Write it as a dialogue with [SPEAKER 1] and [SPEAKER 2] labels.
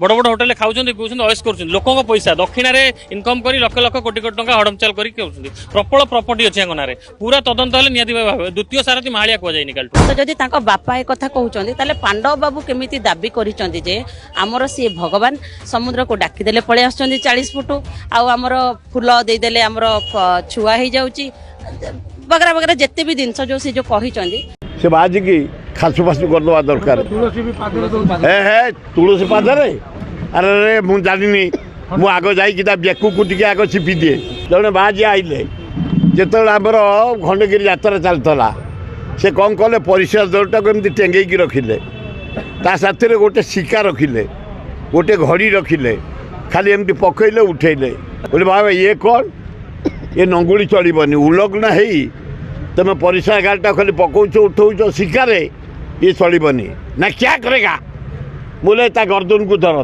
[SPEAKER 1] बड़ बड़ होटेल खाऊँ कहते अयस कर लोक पैसा दक्षिण इनकम कर लक्ष लक्ष कोटी कोटी टका हड़मचाल कर प्रबल प्रपर्टी अच्छी गाँव पूरा तदंत हेल्ले निहती भाव द्वितीय सारथी मालिया कहुए काल
[SPEAKER 2] तो जदि बापा एक कथा कहते पांडव बाबू केमिति दाबी करिसेंती जे आमर सी भगवान समुद्र को डाकीदेले पड़े आस 40 फुट आमर फूल देदेले आमर छुआ हो जाऊँगी वगैरह वगैरह जिते भी जिनस जो सी जो कहते
[SPEAKER 3] से बाजिकी खासु फासु करदे दरकार तुलसी पादरे अरे मुझे जानी मु आग जा बेकू को टे आग छिपी दिए जड़े बाजी आइले जो आमर खंडगिरी यात्रा चलता से कौन कले परिस्रा दौरटा को एमती टेंगेकी रखिले ता साथी गोटे सिक्का रखिले गोटे घड़ी रखिले खाली एमती पकईले उठेले बोले बाबा ये कौन ये नंगुड़ी चलबनी उलग्न है तुम परिस्रा गाड़टा खाली पकाच उठाऊ शिकार ये चलबनी ना क्या करेगा बोले ता गर्दन को धर